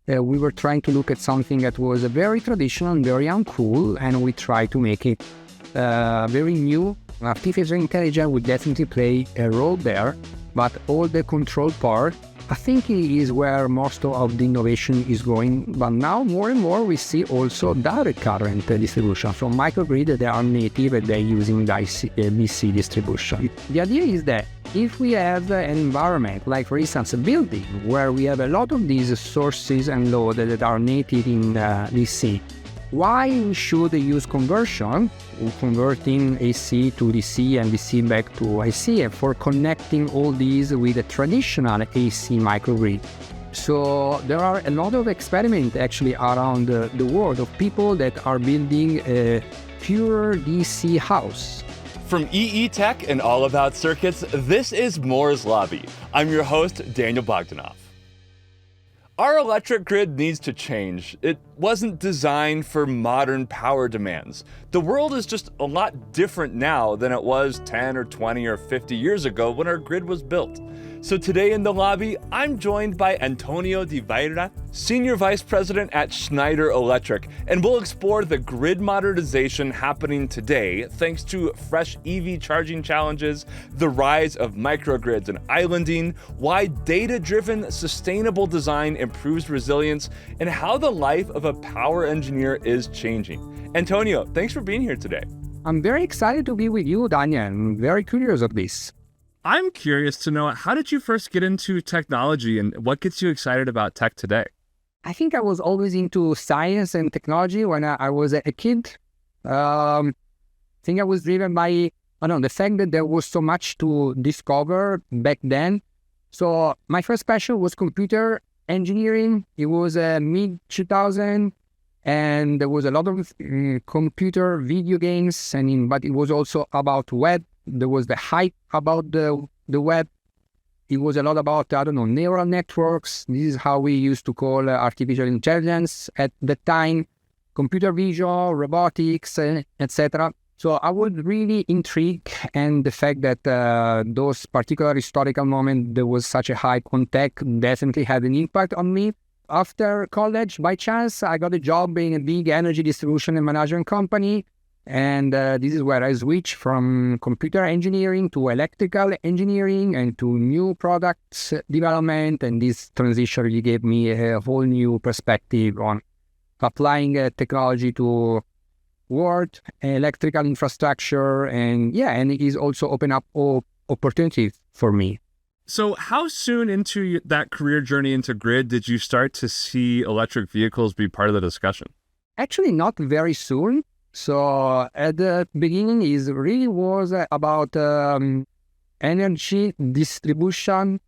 we were trying to look at something that was very traditional and very uncool, and we tried to make it very new. Artificial intelligence would definitely play a role there, but all the control part, I think, is where most of the innovation is going. But now more and more we see also direct current distribution from microgrid that are native and they're using DC distribution. The idea is that if we have an environment, like for instance a building, where we have a lot of these sources and load that are native in DC, why we should use conversion, converting AC to DC and DC back to AC, and for connecting all these with a traditional AC microgrid. So there are a lot of experiments actually around the world of people that are building a pure DC house. From EE Tech and All About Circuits, this is Moore's Lobby. I'm your host, Daniel Bogdanov. Our electric grid needs to change. It wasn't designed for modern power demands. The world is just a lot different now than it was 10 or 20 or 50 years ago when our grid was built. So today in the lobby, I'm joined by Antonio Di Vaira, Senior Vice President at Schneider Electric, and we'll explore the grid modernization happening today thanks to fresh EV charging challenges, the rise of microgrids and islanding, why data-driven sustainable design improves resilience, and how the life of a power engineer is changing. Antonio, thanks for being here today. I'm very excited to be with you, Daniel. I'm very curious of this. I'm curious to know, how did you first get into technology and what gets you excited about tech today? I think I was always into science and technology when I was a kid. I think I was driven by, the fact that there was so much to discover back then. So my first passion was computer engineering. It was mid-2000, and there was a lot of computer video games, but it was also about web. There was the hype about the web. It was a lot about, neural networks. This is how we used to call artificial intelligence at the time, computer vision, robotics, etc. So I was really intrigued, and the fact that those particular historical moments, there was such a hype on tech, definitely had an impact on me. After college, by chance, I got a job in a big energy distribution and management company. And this is where I switched from computer engineering to electrical engineering and to new products development. And this transition really gave me a whole new perspective on applying technology to world, electrical infrastructure, and it is also open up opportunities for me. So how soon into that career journey into grid did you start to see electric vehicles be part of the discussion? Actually, not very soon. So at the beginning, it really was about energy distribution.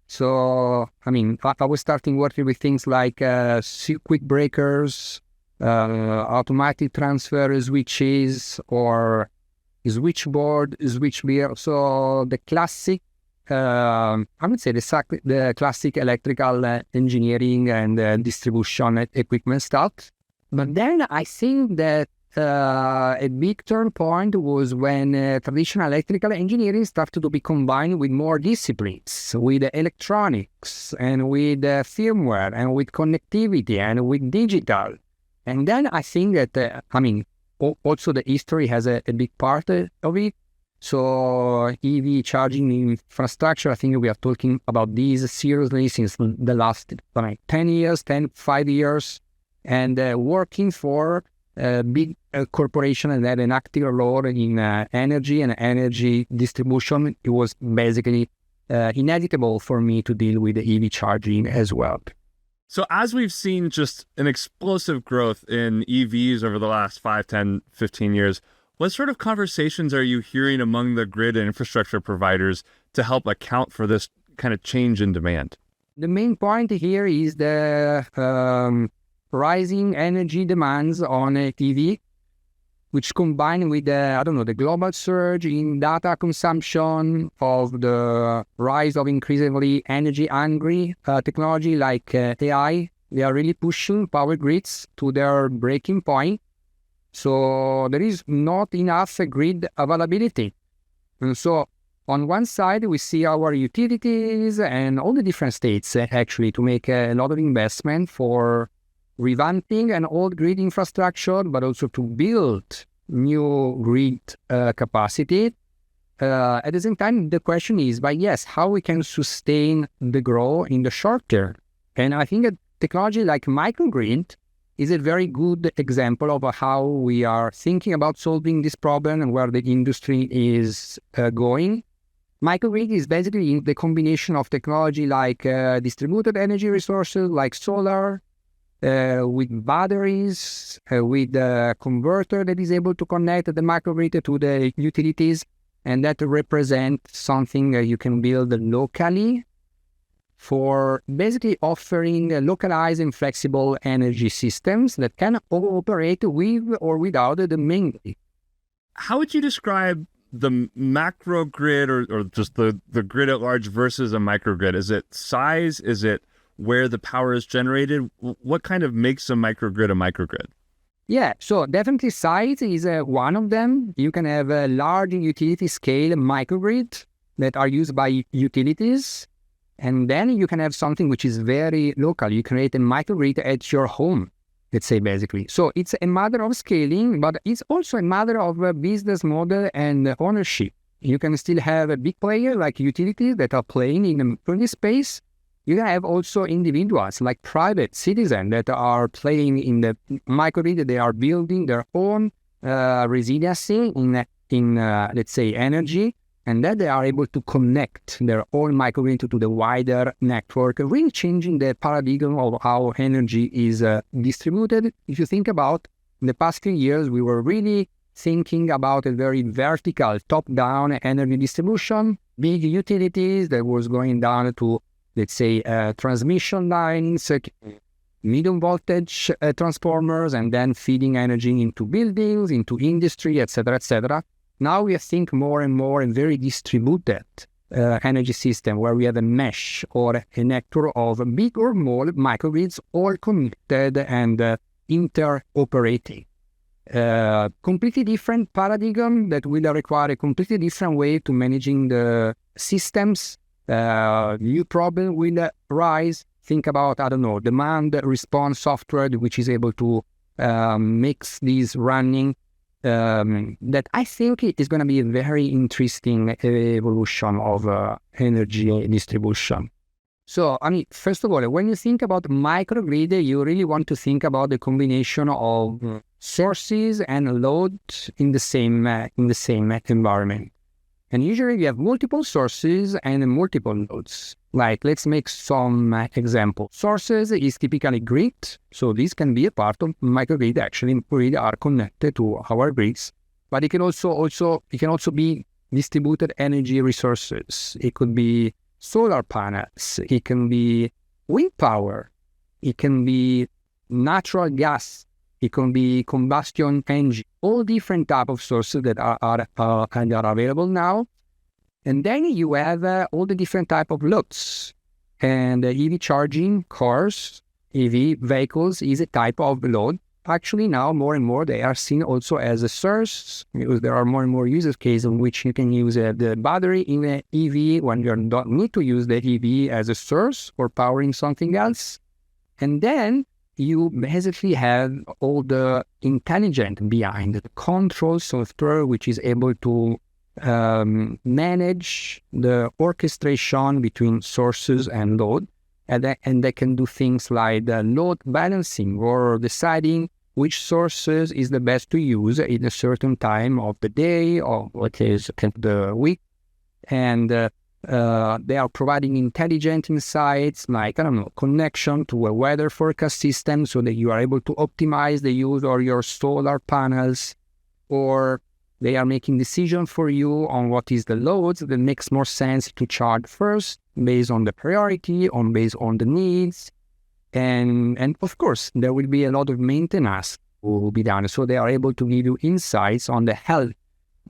So, I was starting working with things like circuit breakers, automatic transfer switches, or switchboard, switchgear. So the classic, I would say the classic electrical engineering and distribution equipment stuff. But then I think that a big turn point was when traditional electrical engineering started to be combined with more disciplines, with electronics and with firmware and with connectivity and with digital. And then I think that, also the history has a big part of it. So EV charging infrastructure, I think we are talking about these seriously since the last 5 years, and working for big corporation that had an active role in energy and energy distribution. It was basically inevitable for me to deal with the EV charging as well. So as we've seen just an explosive growth in EVs over the last 5, 10, 15 years, what sort of conversations are you hearing among the grid and infrastructure providers to help account for this kind of change in demand? The main point here is the rising energy demands on EV, which combined with the global surge in data consumption of the rise of increasingly energy-hungry technology like AI, they are really pushing power grids to their breaking point. So there is not enough grid availability. And so on one side, we see our utilities and all the different states actually to make a lot of investment for revamping an old grid infrastructure, but also to build new grid capacity. At the same time, the question is, but yes, how we can sustain the growth in the short term? And I think a technology like microgrid is a very good example of how we are thinking about solving this problem and where the industry is going. Microgrid is basically the combination of technology like distributed energy resources like solar, with batteries, with a converter that is able to connect the microgrid to the utilities, and that represents something you can build locally for basically offering localized and flexible energy systems that can operate with or without the main grid. How would you describe the macro grid or just the grid at large versus a microgrid? Is it size? Is it where the power is generated? What kind of makes a microgrid a microgrid? Yeah, so definitely size is one of them. You can have a large utility scale microgrid that are used by utilities. And then you can have something which is very local. You create a microgrid at your home, let's say, basically. So it's a matter of scaling, but it's also a matter of a business model and ownership. You can still have a big player like utilities that are playing in the utility space. You can have also individuals like private citizens that are playing in the microgrid. They are building their own resiliency in let's say, energy, and that they are able to connect their own microgrid to the wider network, really changing the paradigm of how energy is distributed. If you think about in the past few years, we were really thinking about a very vertical, top-down energy distribution, big utilities that was going down to, let's say, transmission lines, medium voltage transformers, and then feeding energy into buildings, into industry, etc., etc. Now we think more and more in very distributed energy system where we have a mesh or a network of big or small microgrids all connected and interoperating. Completely different paradigm that will require a completely different way to managing the systems. New problem will rise. Think about, I don't know, demand response software, which is able to mix these running. That I think is going to be a very interesting evolution of energy distribution. So, I mean, first of all, when you think about microgrid, you really want to think about the combination of sources and load in the same environment. And usually you have multiple sources and multiple loads. Like, let's make some example. Sources is typically grid. So this can be a part of microgrid. Actually, grid are connected to our grids. But it can also be distributed energy resources. It could be solar panels. It can be wind power. It can be natural gas. It can be combustion engine. All different type of sources that are available now. And then you have all the different type of loads. And EV charging cars, EV vehicles is a type of load. Actually, now more and more they are seen also as a source, because there are more and more use cases in which you can use the battery in an EV when you don't need to use the EV as a source for powering something else. And then you basically have all the intelligent behind the control software, which is able to manage the orchestration between sources and load, and they can do things like the load balancing or deciding which sources is the best to use in a certain time of the day or what is the week. And they are providing intelligent insights like, I don't know, connection to a weather forecast system so that you are able to optimize the use of your solar panels, or they are making decisions for you on what is the loads that makes more sense to charge first based on the priority, based on the needs. And of course, there will be a lot of maintenance will be done. So they are able to give you insights on the health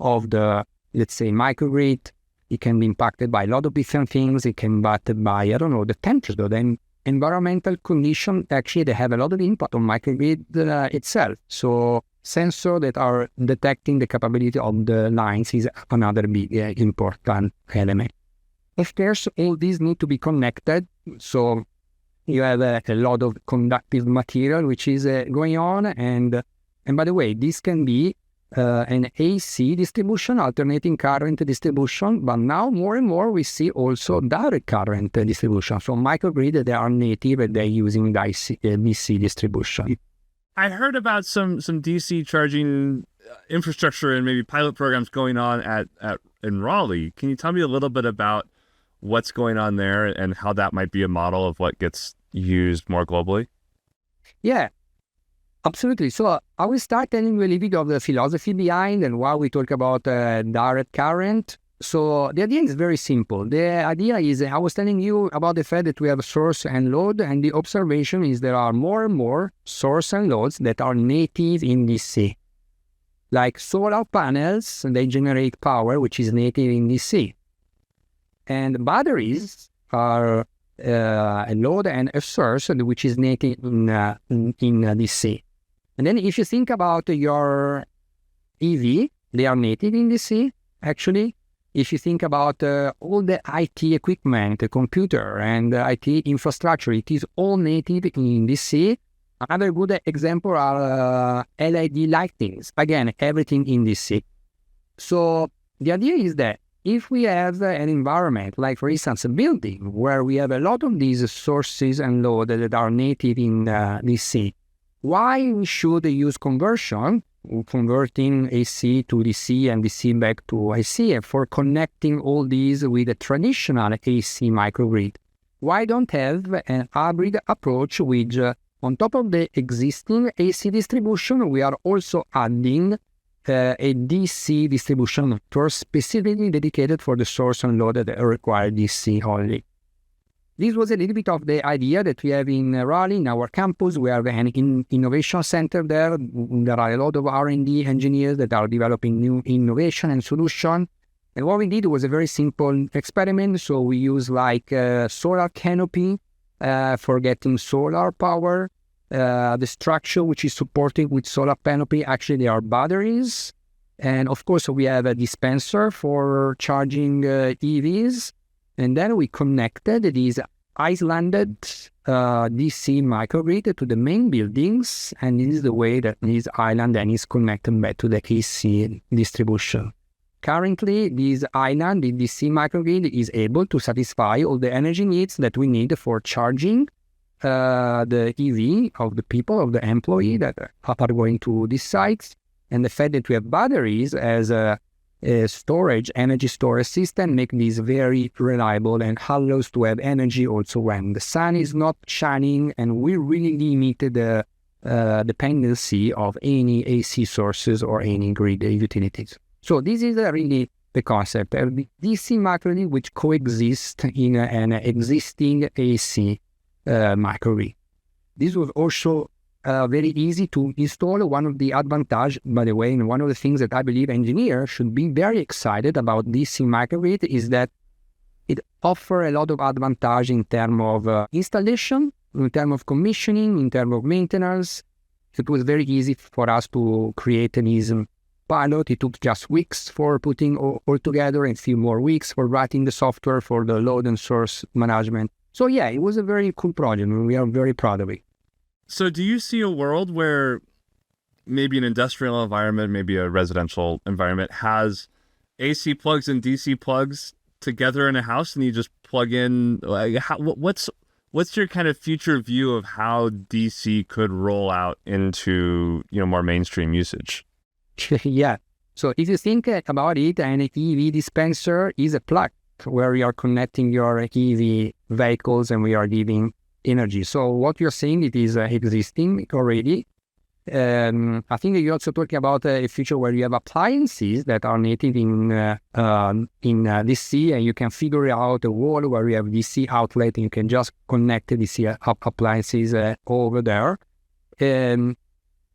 of the, let's say, microgrid. It can be impacted by a lot of different things. It can be impacted by, I don't know, the temperature, then environmental condition. Actually, they have a lot of impact on microgrid itself. So sensors that are detecting the capability of the lines is another big important element. Of course, all these need to be connected. So you have a lot of conductive material which is going on. And by the way, this can be an AC distribution, alternating current distribution, but now more and more we see also direct current distribution. So microgrid, they are native and they're using DC distribution. I heard about some DC charging infrastructure and maybe pilot programs going on in Raleigh. Can you tell me a little bit about what's going on there and how that might be a model of what gets used more globally? Yeah. Absolutely. So I will start telling you a little bit of the philosophy behind and why we talk about direct current. So the idea is very simple. The idea is I was telling you about the fact that we have source and load, and the observation is there are more and more source and loads that are native in DC. Like solar panels, they generate power, which is native in DC. And batteries are a load and a source, which is native in DC. And then if you think about your EV, they are native in DC, actually. If you think about all the IT equipment, the computer and IT infrastructure, it is all native in DC. Another good example are LED lightings. Again, everything in DC. So the idea is that if we have an environment, like for instance a building, where we have a lot of these sources and load that are native in DC, why we should use converting AC to DC and DC back to AC for connecting all these with a traditional AC microgrid? Why don't have an hybrid approach which, on top of the existing AC distribution, we are also adding a DC distribution network specifically dedicated for the source and load that require DC only. This was a little bit of the idea that we have in Raleigh, in our campus. We have an innovation center there. There are a lot of R&D engineers that are developing new innovation and solution. And what we did was a very simple experiment. So we use like solar canopy for getting solar power. The structure which is supported with solar canopy, actually they are batteries. And of course we have a dispenser for charging EVs. And then we connected these islanded DC microgrid to the main buildings, and this is the way that this island then is connected back to the AC distribution. Currently, this island, the DC microgrid, is able to satisfy all the energy needs that we need for charging the EV of the people, of the employee that are going to these sites. And the fact that we have batteries as a energy storage system make this very reliable and allows to have energy also when the sun is not shining, and we really limit the dependency of any AC sources or any grid utilities. So this is really the concept of the DC microgrid which coexist in an existing AC microgrid. This was also very easy to install. One of the advantages, by the way, and one of the things that I believe engineers should be very excited about DC microgrid is that it offers a lot of advantage in terms of installation, in terms of commissioning, in terms of maintenance. It was very easy for us to create this pilot. It took just weeks for putting all together and a few more weeks for writing the software for the load and source management. So yeah, it was a very cool project and we are very proud of it. So do you see a world where maybe an industrial environment, maybe a residential environment has AC plugs and DC plugs together in a house and you just plug in? What's your kind of future view of how DC could roll out into, more mainstream usage? Yeah. So if you think about it, an EV dispenser is a plug where you are connecting your EV vehicles and we are giving energy. So what you're saying, it is existing already. I think you're also talking about a future where you have appliances that are native in DC, and you can figure out a wall where you have DC outlet and you can just connect the DC appliances over there.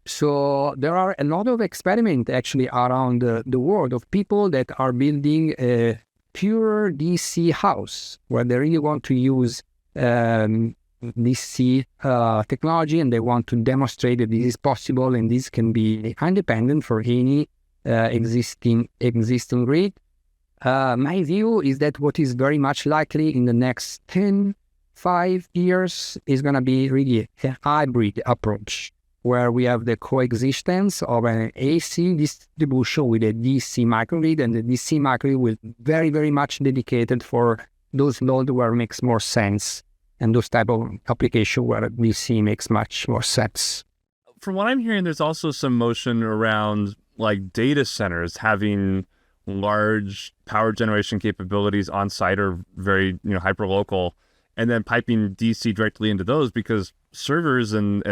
So there are a lot of experiments actually around the world of people that are building a pure DC house where they really want to use DC technology, and they want to demonstrate that this is possible and this can be independent for any existing grid. My view is that what is very much likely in the next 5 years is going to be really a hybrid approach, where we have the coexistence of an AC distribution with a DC microgrid, and the DC microgrid will very, very much dedicated for those nodes where it makes more sense, and those type of application where DC makes much more sense. From what I'm hearing, there's also some motion around like data centers having large power generation capabilities on site or very, hyper local, and then piping DC directly into those, because servers and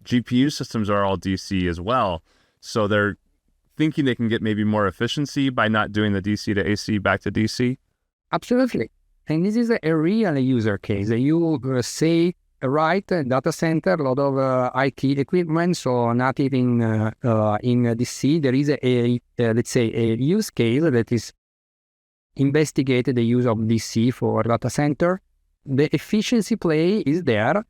GPU systems are all DC as well. So they're thinking they can get maybe more efficiency by not doing the DC to AC back to DC. Absolutely. And this is a real user case. You say, right, data center, a lot of IT equipment, so not even in DC. There is let's say, a use case that is investigated the use of DC for data center. The efficiency play is there.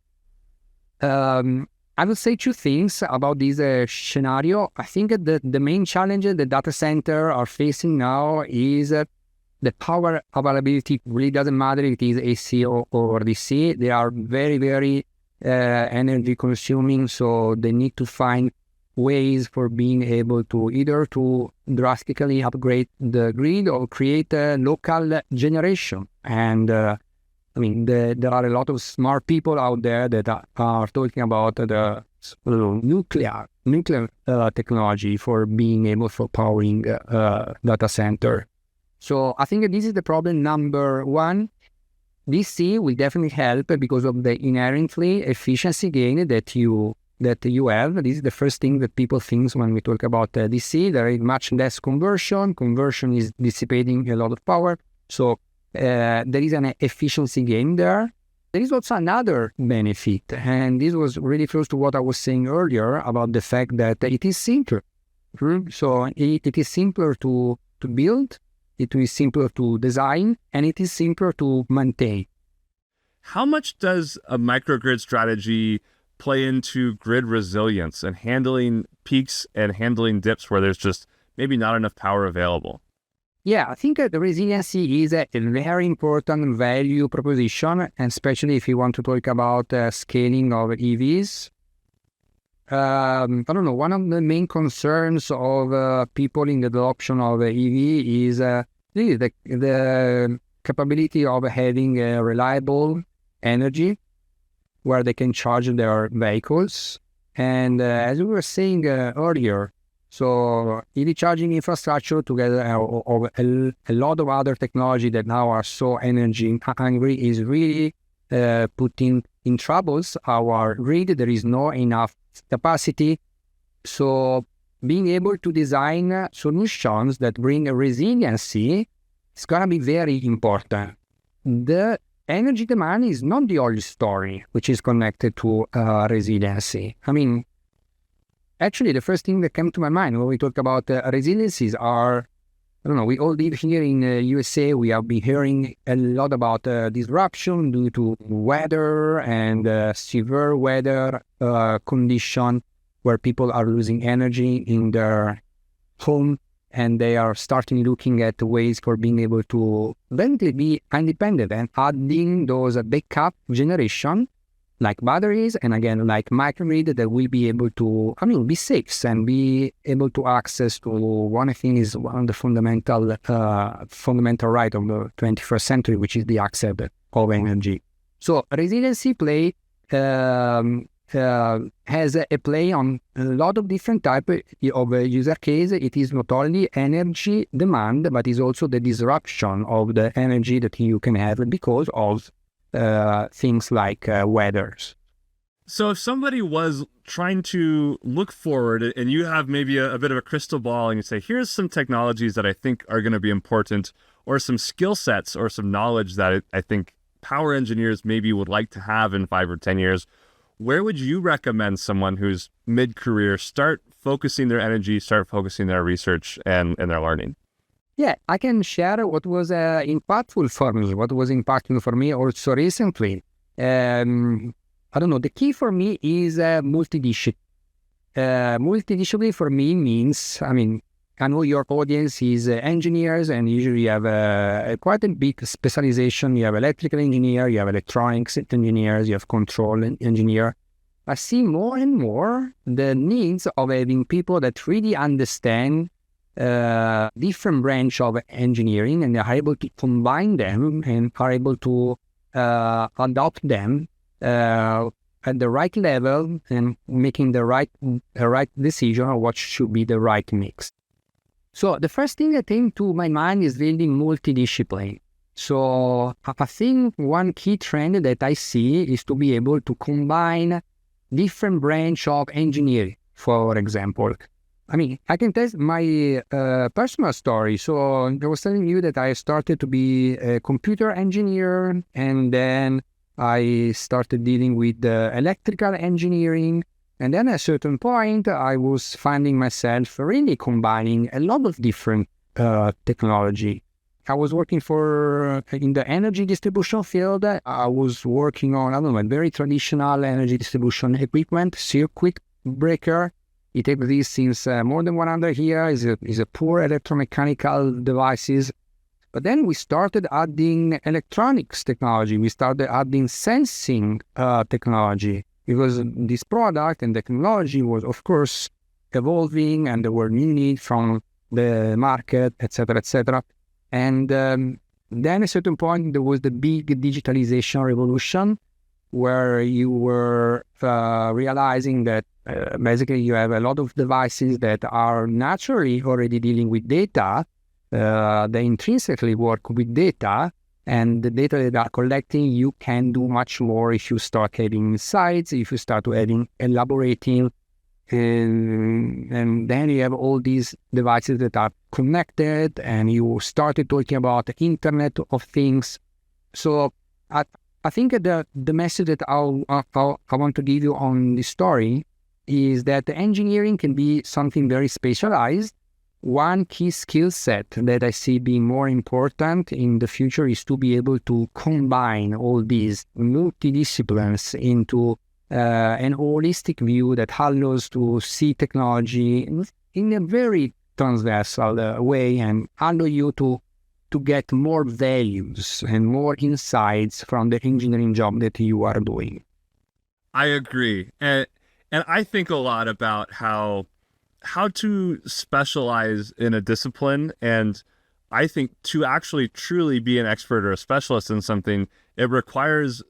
I would say two things about this scenario. I think that the main challenge the data center are facing now is the power availability. Really doesn't matter if it is AC or DC. They are very, very energy consuming, so they need to find ways for being able to either to drastically upgrade the grid or create a local generation. And there are a lot of smart people out there that are talking about the nuclear technology for being able for powering data center. So I think this is the problem number one. DC will definitely help because of the inherently efficiency gain that you have. This is the first thing that people think when we talk about DC. There is much less conversion. Conversion is dissipating a lot of power. So there is an efficiency gain there. There is also another benefit, and this was really close to what I was saying earlier about the fact that it is simpler. So it is simpler to build, it is simpler to design, and it is simpler to maintain. How much does a microgrid strategy play into grid resilience and handling peaks and handling dips where there's just maybe not enough power available? Yeah, I think the resiliency is a very important value proposition, and especially if you want to talk about scaling of EVs. One of the main concerns of people in the adoption of EV is the capability of having a reliable energy where they can charge their vehicles. And as we were saying earlier, so EV charging infrastructure together of a lot of other technology that now are so energy hungry is really putting in troubles our grid. There is not enough capacity. So being able to design solutions that bring a resiliency is going to be very important. The energy demand is not the only story which is connected to resiliency. Actually, the first thing that came to my mind when we talk about resiliencies are, we all live here in the USA. We have been hearing a lot about disruption due to weather and severe weather condition where people are losing energy in their home, and they are starting looking at ways for being able to eventually be independent and adding those backup generation like batteries, and again, like microgrid that will be able to, be safe and be able to access to one, I think, is one of the fundamental right of the 21st century, which is the access of energy. So resiliency play has a play on a lot of different type of user case. It is not only energy demand, but is also the disruption of the energy that you can have because of things like weathers. So if somebody was trying to look forward and you have maybe a bit of a crystal ball and you say, here's some technologies that I think are going to be important, or some skill sets or some knowledge that I think power engineers maybe would like to have in 5 or 10 years, where would you recommend someone who's mid-career start focusing their energy, start focusing their research and their learning? Yeah, I can share what was impactful for me, what was impactful for me also recently. I don't know, the key for me is multidisciplinary. Multidisciplinary for me means, I mean, I know your audience is engineers, and usually you have quite a big specialization. You have electrical engineer, you have electronics engineers, you have control engineer. I see more and more the needs of having people that really understand different branch of engineering and are able to combine them and are able to adopt them at the right level and making the right decision on what should be the right mix. So the first thing that came to my mind is really multidiscipline. So I think one key trend that I see is to be able to combine different branch of engineering, for example. I mean, I can tell my personal story. So I was telling you that I started to be a computer engineer, and then I started dealing with electrical engineering. And then at a certain point, I was finding myself really combining a lot of different technology. I was working in the energy distribution field. I was working on, I don't know, very traditional energy distribution equipment, circuit breaker. It exists since more than 100 years. Is a poor electromechanical devices. But then we started adding electronics technology. We started adding sensing technology, because this product and technology was, of course, evolving, and there were new needs from the market, etc., etc. And then at a certain point, there was the big digitalization revolution, where you were realizing that basically you have a lot of devices that are naturally already dealing with data. They intrinsically work with data, and the data that are collecting, you can do much more if you start having insights, if you start elaborating, and then you have all these devices that are connected, and you started talking about the Internet of Things. So I think the message that I want to give you on this story is that the engineering can be something very specialized. One key skill set that I see being more important in the future is to be able to combine all these multidisciplines into an holistic view that allows to see technology in a very transversal way, and allow you to get more values and more insights from the engineering job that you are doing. I agree. And I think a lot about how to specialize in a discipline. And I think to actually truly be an expert or a specialist in something, it requires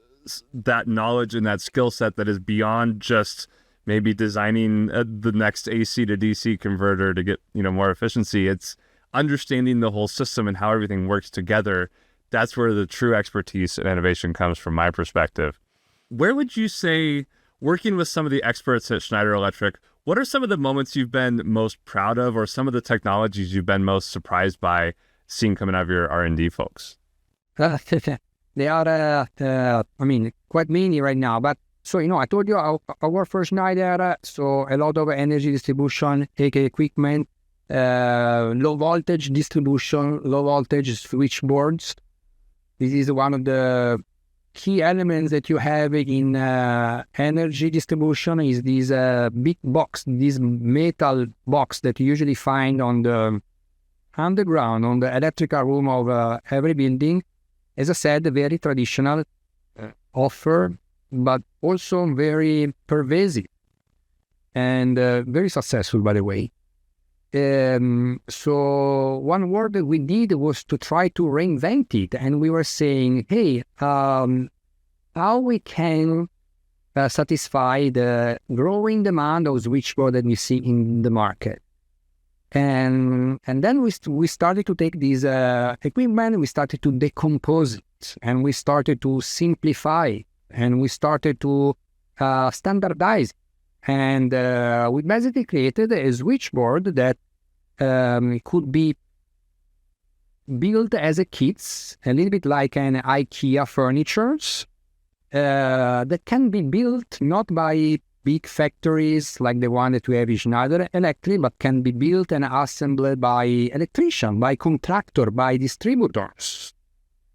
that knowledge and that skill set that is beyond just maybe designing the next AC to DC converter to get, more efficiency. It's understanding the whole system and how everything works together. That's where the true expertise and innovation comes from my perspective. Where would you say, working with some of the experts at Schneider Electric, what are some of the moments you've been most proud of, or some of the technologies you've been most surprised by seeing coming out of your R&D folks? They are, quite many right now. But so, I told you I work for Schneider, so a lot of energy distribution equipment, low voltage distribution, low voltage switchboards. This is one of the key elements that you have in energy distribution, is this big box, this metal box that you usually find on the underground, on the electrical room of every building. As I said, very traditional offer, but also very pervasive and very successful, by the way. So one work that we did was to try to reinvent it, and we were saying, hey, how we can satisfy the growing demand of switchboard that we see in the market. And then we started to take this equipment, we started to decompose it, and we started to simplify, and we started to standardize. And we basically created a switchboard that could be built as a kit, a little bit like an IKEA furnitures, that can be built not by big factories like the one that we have in Schneider Electric, but can be built and assembled by electrician, by contractor, by distributors.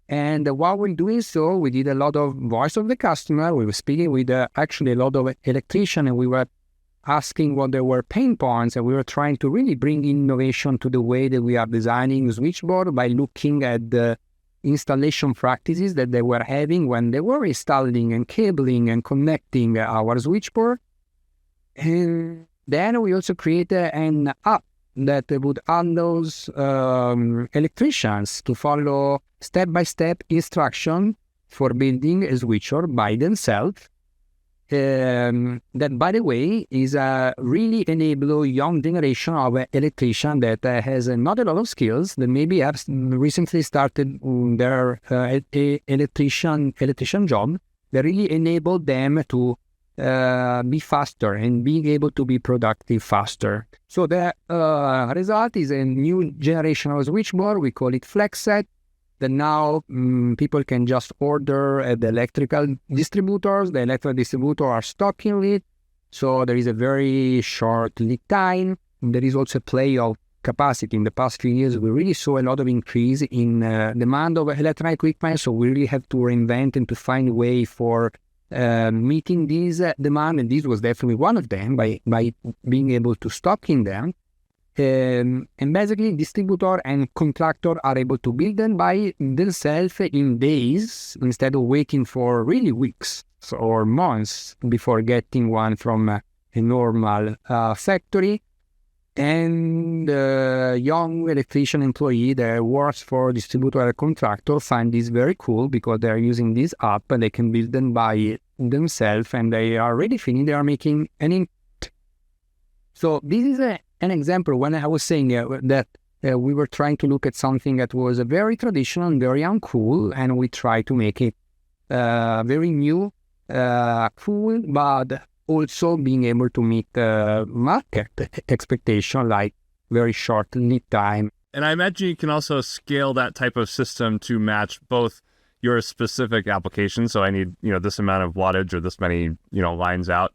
And while we're doing so, we did a lot of voice of the customer. We were speaking with actually a lot of electricians, and we were asking what there were pain points, and we were trying to really bring innovation to the way that we are designing switchboard by looking at the installation practices that they were having when they were installing and cabling and connecting our switchboard. And then we also created an app that would allow electricians to follow step-by-step instruction for building a switchboard by themselves. That, by the way, is really enable young generation of electrician that has not a lot of skills, that maybe have recently started their electrician job. That really enable them to be faster and being able to be productive faster. So the result is a new generation of switchboard. We call it FlexSet. That now people can just order at the electrical distributors. The electrical distributors are stocking it, so there is a very short lead time. There is also a play of capacity. In the past few years, we really saw a lot of increase in demand of electronic equipment, so we really have to reinvent and to find a way for meeting these demand, and this was definitely one of them by being able to stock in them. And basically, distributor and contractor are able to build them by themselves in days instead of waiting for really weeks or months before getting one from a normal factory. And the young electrician employee that works for distributor or contractor find this very cool because they're using this app and they can build them by themselves, and they are already feeling they are making an impact. So this is an example when I was saying that we were trying to look at something that was very traditional and very uncool, and we try to make it very new, cool, but also being able to meet market expectation, like very short lead time. And I imagine you can also scale that type of system to match both your specific application. So I need, this amount of wattage or this many, lines out.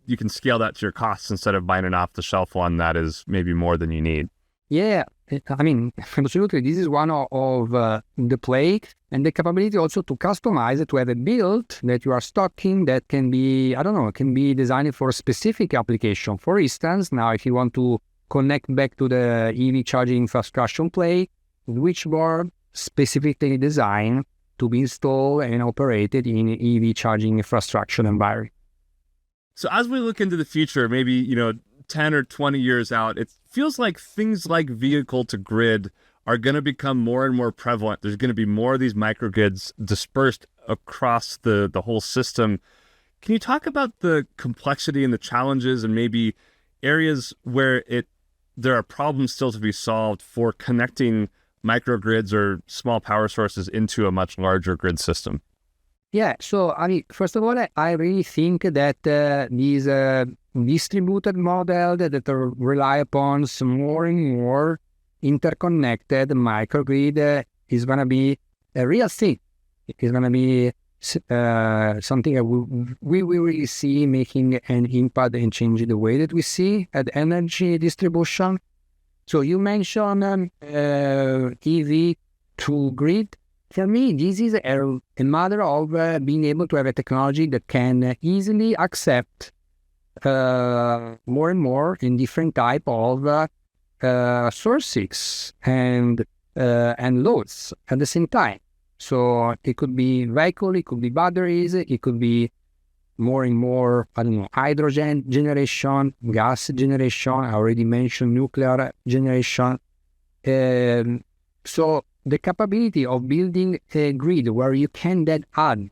You can scale that to your costs instead of buying an off-the-shelf one that is maybe more than you need. Yeah, I mean, absolutely. This is one of the play, and the capability also to customize it, to have a build that you are stocking that can be, can be designed for a specific application. For instance, now if you want to connect back to the EV charging infrastructure play, switchboard specifically designed to be installed and operated in EV charging infrastructure environment. So as we look into the future, maybe, 10 or 20 years out, it feels like things like vehicle to grid are going to become more and more prevalent. There's going to be more of these microgrids dispersed across the whole system. Can you talk about the complexity and the challenges and maybe areas where there are problems still to be solved for connecting microgrids or small power sources into a much larger grid system? Yeah, so first of all, I really think that these distributed model that rely upon some more and more interconnected microgrid is going to be a real thing. It's going to be something that we will really see making an impact and changing the way that we see at energy distribution. So you mentioned EV to grid. For me, this is a matter of being able to have a technology that can easily accept more and more in different type of sources and loads at the same time. So it could be vehicle, it could be batteries, it could be more and more, hydrogen generation, gas generation. I already mentioned nuclear generation. So the capability of building a grid where you can then add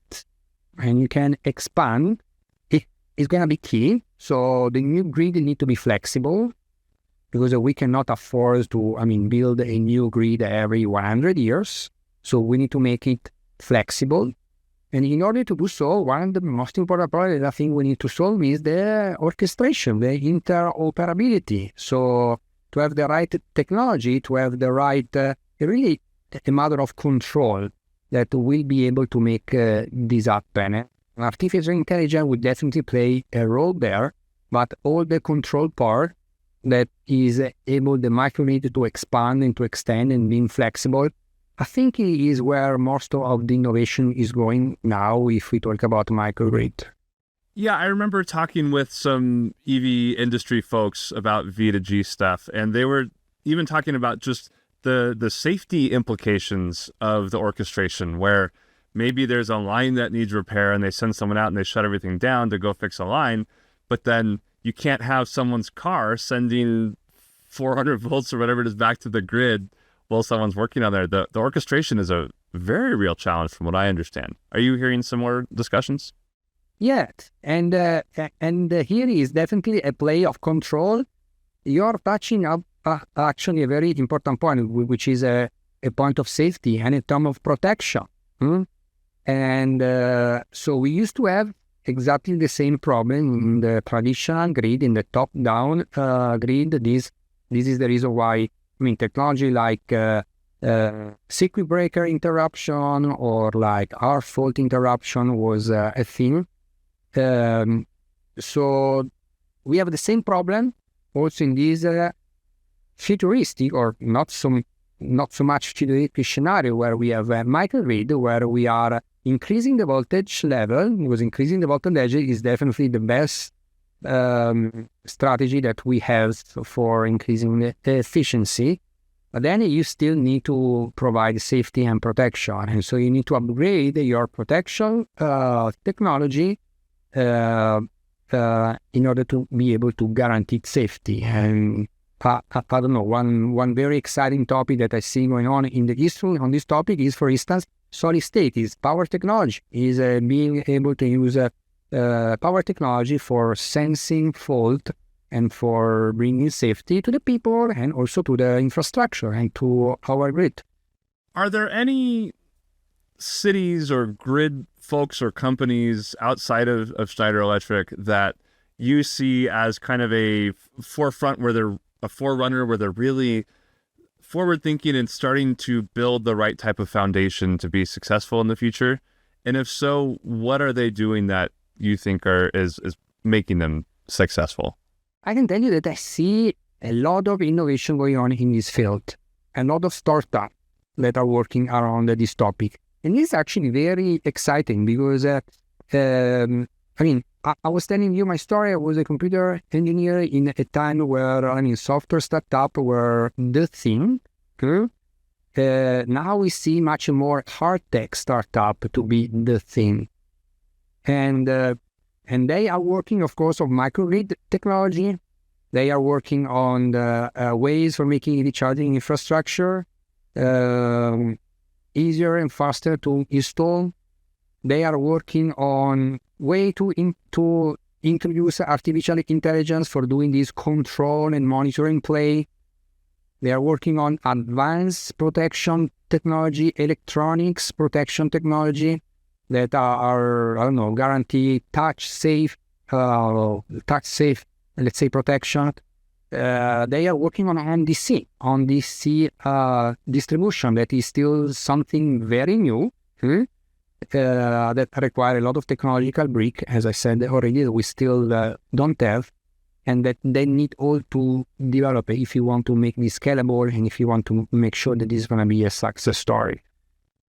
and you can expand is going to be key. So the new grid need to be flexible because we cannot afford to, build a new grid every 100 years. So we need to make it flexible. And in order to do so, one of the most important problems I think we need to solve is the orchestration, the interoperability. So to have the right technology, to have the right, really a matter of control that will be able to make this happen. Artificial intelligence will definitely play a role there, but all the control part that is able the microgrid to expand and to extend and being flexible I think it is where most of the innovation is going now if we talk about microgrid. Yeah, I remember talking with some EV industry folks about V2G stuff, and they were even talking about just the safety implications of the orchestration, where maybe there's a line that needs repair and they send someone out and they shut everything down to go fix a line, but then you can't have someone's car sending 400 volts or whatever it is back to the grid while someone's working on there. The orchestration is a very real challenge from what I understand. Are you hearing similar discussions? Yeah, and here is definitely a play of control. You're touching up actually a very important point, which is a point of safety and a term of protection. And so we used to have exactly the same problem in the traditional grid, in the top-down grid. This is the reason why, technology like circuit breaker interruption or like hard fault interruption was a thing. So we have the same problem also in this futuristic or not so much futuristic scenario where we have a microgrid where we are increasing the voltage level, because increasing the voltage is definitely the best strategy that we have for increasing the efficiency. But then you still need to provide safety and protection. And so you need to upgrade your protection technology in order to be able to guarantee safety. And I don't know, one very exciting topic that I see going on in the history on this topic is, for instance, solid state is power technology, is being able to use power technology for sensing fault and for bringing safety to the people and also to the infrastructure and to our grid. Are there any cities or grid folks or companies outside of Schneider Electric that you see as kind of a forefront, where they're a forerunner, where they're really forward thinking and starting to build the right type of foundation to be successful in the future? And if so, what are they doing that you think is making them successful? I can tell you that I see a lot of innovation going on in this field, a lot of startups that are working around this topic. And it's actually very exciting because, I was telling you my story. I was a computer engineer in a time where, software startup were the thing. Now we see much more hard tech startup to be the thing. And they are working, of course, on microgrid technology. They are working on the ways for making EV charging infrastructure easier and faster to install. They are working on way to introduce artificial intelligence for doing this control and monitoring play. They are working on advanced protection technology, electronics protection technology that are guarantee touch safe, let's say, protection. They are working on NDC distribution that is still something very new, that require a lot of technological brick, as I said already, that we still don't have, and that they need all to develop if you want to make this scalable and if you want to make sure that this is going to be a success story.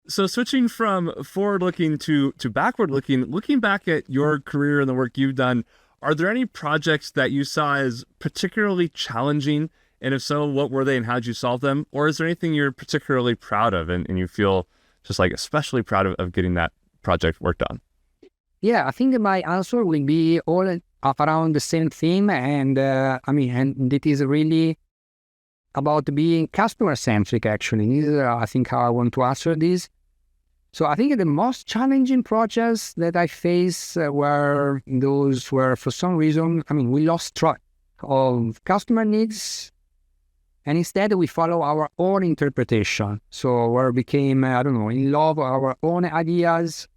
So switching from forward-looking to backward-looking, looking back at your career and the work you've done, are there any projects that you saw as particularly challenging? And if so, what were they and how did you solve them? Or is there anything you're particularly proud of and you feel just like especially proud of getting that project worked on? Yeah, I think my answer will be all around the same theme. And and it is really about being customer-centric, actually. This is, I think, how I want to answer this. So I think the most challenging projects that I faced were those where, for some reason, we lost track of customer needs, and instead we follow our own interpretation. So we became, in love with our own ideas,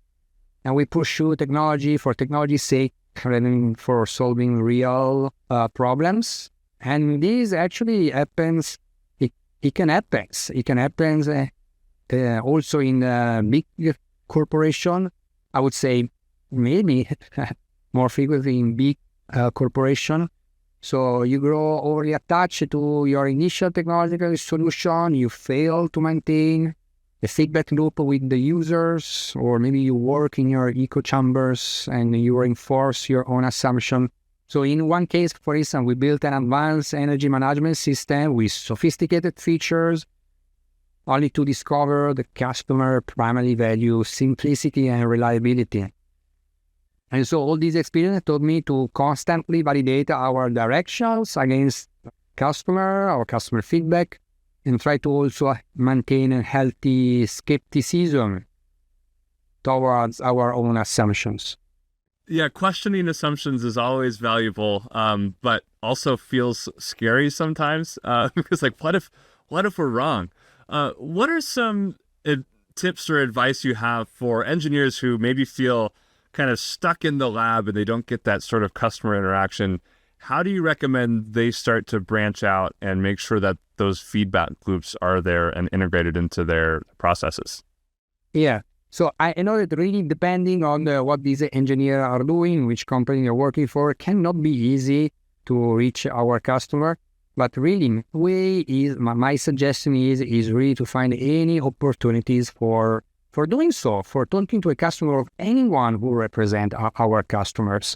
and we pursue technology for technology's sake rather than for solving real problems. And this actually happens. It can happen. It can happen. Also in big corporation, I would say maybe more frequently in big corporation. So you grow overly attached to your initial technological solution, you fail to maintain the feedback loop with the users, or maybe you work in your echo chambers and you reinforce your own assumption. So in one case, for instance, we built an advanced energy management system with sophisticated features, only to discover the customer primary value, simplicity and reliability. And so all these experience taught me to constantly validate our directions against our customer feedback, and try to also maintain a healthy skepticism towards our own assumptions. Yeah, questioning assumptions is always valuable, but also feels scary sometimes because, like, what if we're wrong? What are some tips or advice you have for engineers who maybe feel kind of stuck in the lab and they don't get that sort of customer interaction? How do you recommend they start to branch out and make sure that those feedback loops are there and integrated into their processes? Yeah. So I know that really depending on what these engineers are doing, which company you're working for, cannot be easy to reach our customer. But really, my suggestion is really to find any opportunities for doing so, for talking to a customer of anyone who represent our customers.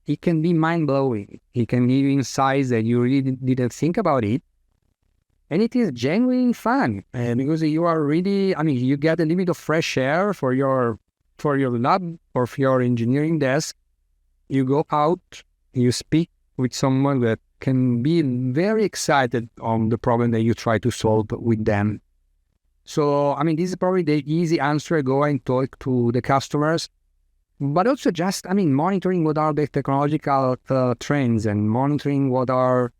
It can be mind-blowing. It can give you insights that you really didn't think about it. And it is genuinely fun because you are really, you get a little bit of fresh air for your lab or for your engineering desk. You go out, you speak with someone that can be very excited on the problem that you try to solve with them. So, this is probably the easy answer. Go and talk to the customers. But also just, monitoring what are the technological trends and monitoring what are,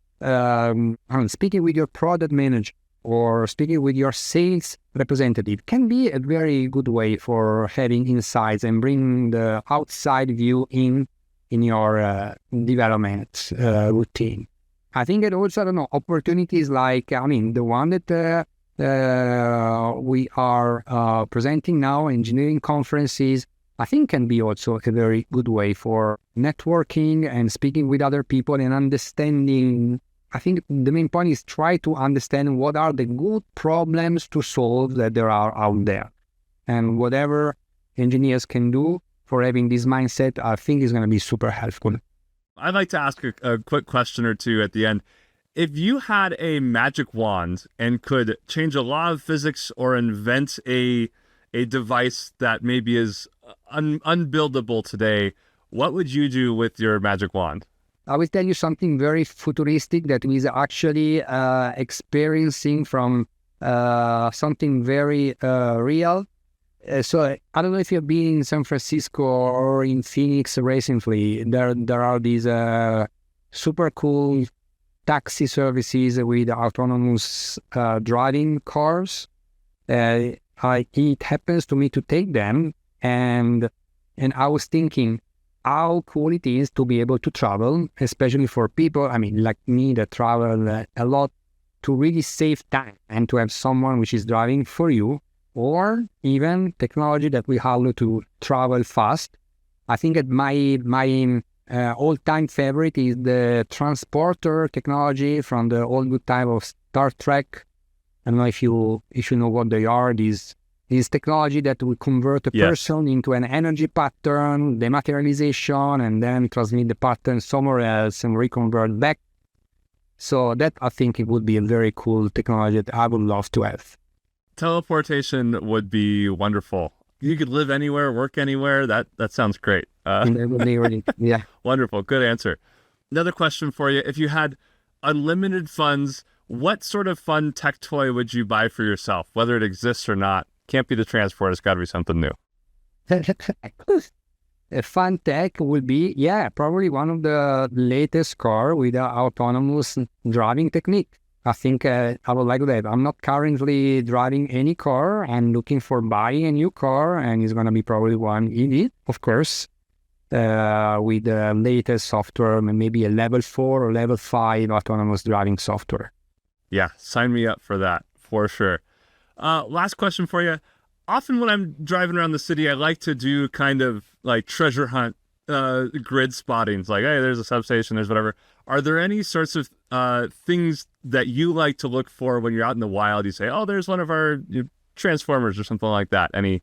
speaking with your product manager or speaking with your sales representative can be a very good way for having insights and bringing the outside view in your development routine. I think that also, opportunities like, the one that we are presenting now, engineering conferences, I think can be also a very good way for networking and speaking with other people and understanding. I think the main point is try to understand what are the good problems to solve that there are out there. And whatever engineers can do for having this mindset, I think is going to be super helpful. I'd like to ask a quick question or two at the end. If you had a magic wand and could change a law of physics or invent a device that maybe is unbuildable today, what would you do with your magic wand? I will tell you something very futuristic that is actually experiencing from something very real. So I don't know if you've been in San Francisco or in Phoenix recently. There are these super cool taxi services with autonomous driving cars. It happens to me to take them, and I was thinking how cool it is to be able to travel, especially for people, like me that travel a lot, to really save time and to have someone which is driving for you, or even technology that will allow you to travel fast. I think that my all-time favorite is the transporter technology from the old good time of Star Trek. I don't know if you know what they are. These technology that will convert a person into an energy pattern, dematerialization, and then transmit the pattern somewhere else and reconvert back. So that, I think, it would be a very cool technology that I would love to have. Teleportation would be wonderful. You could live anywhere, work anywhere. That sounds great. Yeah. Wonderful. Good answer. Another question for you. If you had unlimited funds, what sort of fun tech toy would you buy for yourself, whether it exists or not? Can't be the transport. It's got to be something new. A fun tech would be, probably one of the latest car with autonomous driving technique. I think I would like that. I'm not currently driving any car. I'm looking for buying a new car, and it's going to be probably one EV, of course, with the latest software, maybe a level 4 or level 5 autonomous driving software. Yeah, sign me up for that, for sure. Last question for you. Often when I'm driving around the city, I like to do kind of like treasure hunt grid spotting. It's like, hey, there's a substation, there's whatever. Are there any sorts of things that you like to look for when you're out in the wild? You say, oh, there's one of our Transformers or something like that. Any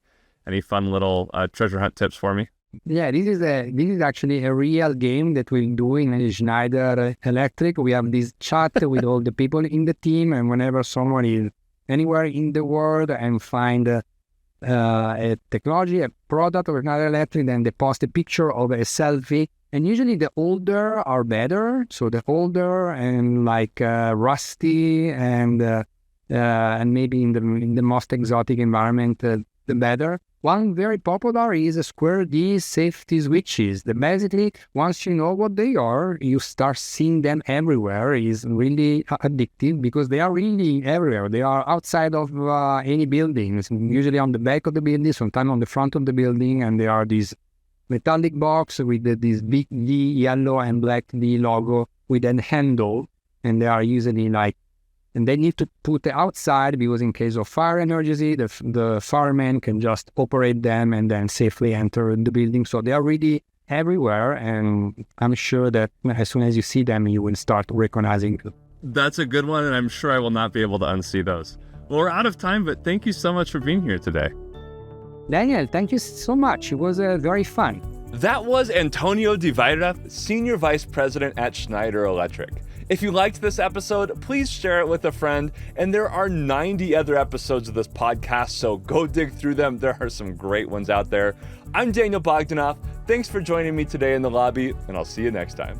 fun little treasure hunt tips for me? Yeah, this is actually a real game that we're doing in Schneider Electric. We have this chat with all the people in the team, and whenever someone is anywhere in the world and find a technology, a product of Schneider Electric, then they post a picture of a selfie. And usually the older are better. So the older and like rusty and maybe in the most exotic environment, the better. One very popular is Square D safety switches. That basically, once you know what they are, you start seeing them everywhere. Is really addictive because they are really everywhere. They are outside of any buildings, usually on the back of the building, sometimes on the front of the building, and they are these metallic box with this big D, yellow and black D logo with a handle, and they are usually like, and they need to put it outside because in case of fire emergency, the firemen can just operate them and then safely enter the building. So they are really everywhere, and I'm sure that as soon as you see them, you will start recognizing them. That's a good one, and I'm sure I will not be able to unsee those. Well, we're out of time, but thank you so much for being here today. Daniel, thank you so much. It was very fun. That was Antonio Di Vaira, Senior Vice President at Schneider Electric. If you liked this episode, please share it with a friend. And there are 90 other episodes of this podcast, so go dig through them. There are some great ones out there. I'm Daniel Bogdanov. Thanks for joining me today in the lobby, and I'll see you next time.